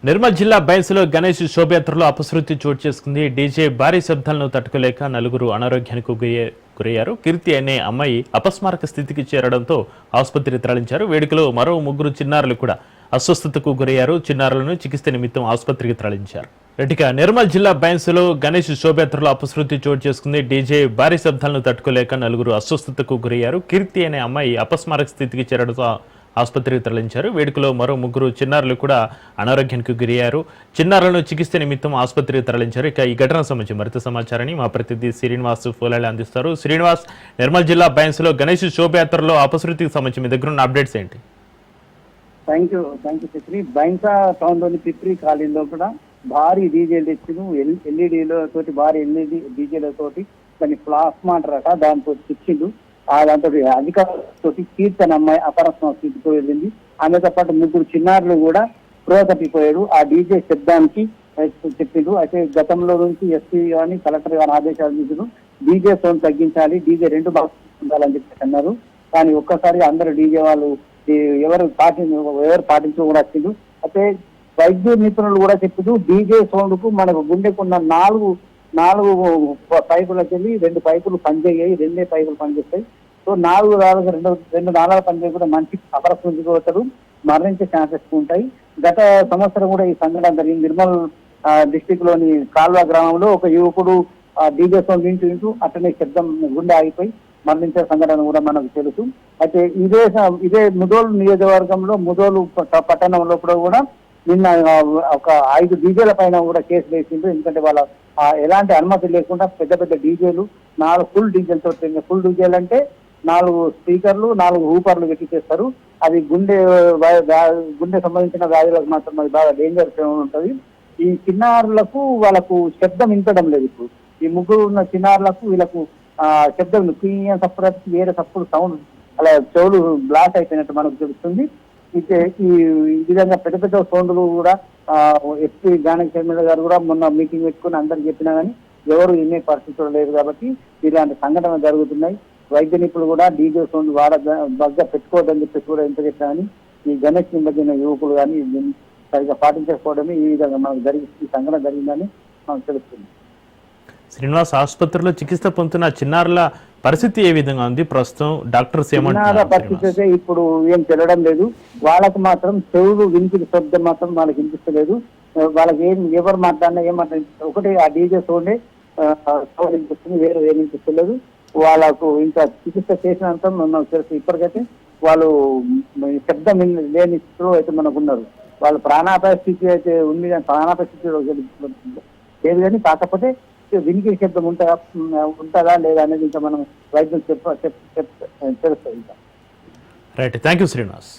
నిర్మల్ జిల్లా బైన్స్లో గణేష్ శోభయాత్రలో అపశృతి చోటు చేసుకుంది. డీజే భారీ శబ్దాలను తట్టుకోలేక నలుగురు అనారోగ్యానికి గురయ్యారు. కీర్తి అనే అమ్మాయి అపస్మారక స్థితికి చేరడంతో ఆసుపత్రికి తరలించారు. వేడుకలో మరో ముగ్గురు చిన్నారులు కూడా అస్వస్థతకు గురయ్యారు. చిన్నారులను చికిత్స నిమిత్తం ఆసుపత్రికి తరలించారు. ఇక నిర్మల్ జిల్లా బైన్స్లో గణేష్ శోభయాత్రలో అపశృతి చోటు చేసుకుంది. డీజే భారీ శబ్దాలను తట్టుకోలేక నలుగురు అస్వస్థతకు గురయ్యారు. కీర్తి అనే అమ్మాయి అపస్మారక స్థితికి చేరడంతో ఆసుపత్రికి తరలించారు. వేడుకలో మరో ముగ్గురు చిన్నారులు కూడా అనారోగ్యానికి గురయ్యారు. చిన్నారులను చికిత్స నిమిత్తం ఆసుపత్రికి తరలించారు. ఇక ఈ ఘటన సంబంధించి మరింత సమాచారాన్ని మా ప్రతినిధి శ్రీనివాస్ ఫోలాలి అందిస్తారు. శ్రీనివాస్, నిర్మల్ జిల్లా బైన్స్లో గణేష్ శోభయాత్రలో అపశృతికి సంబంధించి మీ దగ్గర ఉన్న అప్డేట్స్ ఏంటి? Thank you Chakri. Bhainsa town లోని పిప్రి కాలనీలో కూడా భారీ డీజేలు తెచ్చిన ఎల్ఈడీలో తోటి భారీ ఎల్ఈడి డీజేల తోటి దాన్ని ప్లాస్మా అంటారట, దాంతో తెచ్చిండు. దాంతో అధికారులతో కీర్తన అమ్మాయి అపరత్నం స్థితికి వెళ్ళింది. ఆమెతో పాటు ముగ్గురు చిన్నారులు కూడా స్పృహ తప్పిపోయారు. ఆ డీజే శబ్దానికి చెప్పిండు. అయితే గతంలో నుంచి ఎస్పీ గాని కలెక్టర్ గాని ఆదేశాలు ఇచ్చారు, డీజే సౌండ్ తగ్గించాలి, డీజే 2 బాక్స్ ఉండాలని చెప్పి అన్నారు. కానీ ఒక్కసారి అందరు డీజే వాళ్ళు ఎవరు పాటించు కూడా వచ్చిండు. అయితే వైద్య నిపుణులు కూడా చెప్పిండు, డీజే సౌండ్ కు మనకు గుండెకున్న నాలుగు పైపులకు వెళ్ళి 2 పైపులు పనిచేయాయి, 2 పైపులు పనిచేస్తాయి. సో 4 నాలుగు పనిచేయి కూడా మంచి అపరస్పందిపోతారు, మరణించే ఛాన్సెస్ ఉంటాయి. గత సంవత్సరం కూడా ఈ సంఘటన జరిగింది. నిర్మల్ డిస్టిక్ లోని కాల్వా గ్రామంలో ఒక యువకుడు డీజే సౌండ్ వింటూ అట్టనే శబ్దం గుండె ఆగిపోయి మరణించే సంఘటన కూడా మనకు తెలుసు. అయితే ఇదే ముదోలు నియోజకవర్గంలో ముదోలు పట్టణంలో కూడా నిన్న ఒక 5 డీజేల పైన కూడా కేసు వేసిండ్రు. ఎందుకంటే వాళ్ళ ఎలాంటి అనుమతి లేకుండా పెద్ద డీజేలు 4 ఫుల్ డీజేలతో, ఫుల్ డీజేలు అంటే 4 స్పీకర్లు 4 ఊపర్లు పెట్టి చేస్తారు. అది గుండె సంబంధించిన వ్యాధులకు మాత్రం అది బాగా డేంజర్ ఉంటుంది. ఈ చిన్నారులకు వాళ్ళకు శబ్దం వినపడం లేదు. ఇప్పుడు ఈ ముగ్గురు ఉన్న చిన్నారులకు వీళ్ళకు శబ్దం సప్పుడు వేరే సప్పుడు సౌండ్ అలా చెవులు బ్లాక్ అయిపోయినట్టు మనకు తెలుస్తుంది. ఈ విధంగా పెద్ద సౌండ్లు కూడా ఎస్పీ జానకి శర్మిల గారు కూడా మొన్న మీటింగ్ పెట్టుకుని అందరికి చెప్పినా కానీ ఎవరు వినే పరిస్థితులు లేదు. కాబట్టి ఇలాంటి సంఘటనలు జరుగుతున్నాయి. వైద్య నిపుణులు కూడా డీజే సౌండ్ బాగా పెట్టుకోవద్దని చెప్పేసి కూడా ఎంత చెప్పినా కానీ ఈ గణేష్ నిమజ్జన యువకులు కానీ సరిగ్గా పాటించకపోవడమే ఈ విధంగా మనకు ఈ సంఘటన జరిగిందని మనకు తెలుస్తుంది. శ్రీనివాస్, ఆసుపత్రిలో చికిత్స పొందుతున్న చిన్నారుల పరిస్థితి ఏ విధంగా ఉంది ప్రస్తుతం? డాక్టర్స్ పరిస్థితి అయితే ఇప్పుడు ఏం తెలియడం లేదు. వాళ్ళకి మాత్రం చెవులు వినికిడి శబ్దం మాత్రం వాళ్ళకి వినిపిస్తలేదు. వాళ్ళకి ఎవరు మాట్లాడినా ఏమంటారు ఒకటి ఆ డీజే సౌండే సౌండ్ వినిపిస్తుంది, వేరే ఏం వినిపిస్తలేదు. వాళ్ళకు ఇంకా చికిత్స చేసినంత మనకు తెలుసు. ఇప్పటికైతే వాళ్ళు శబ్దం లేని స్థితిలో అయితే మనకు ఉన్నారు. వాళ్ళు ప్రాణాపాయ స్థితి అయితే ఉంది, కానీ ప్రాణాపాయ స్థితిలో లేదు. కానీ కాకపోతే వినికిడి శబ్దం ఉంటుందా లేదా అనేది ఇంకా మనం వైద్యం తెలుస్తుంది. Right, thank you Srinivas.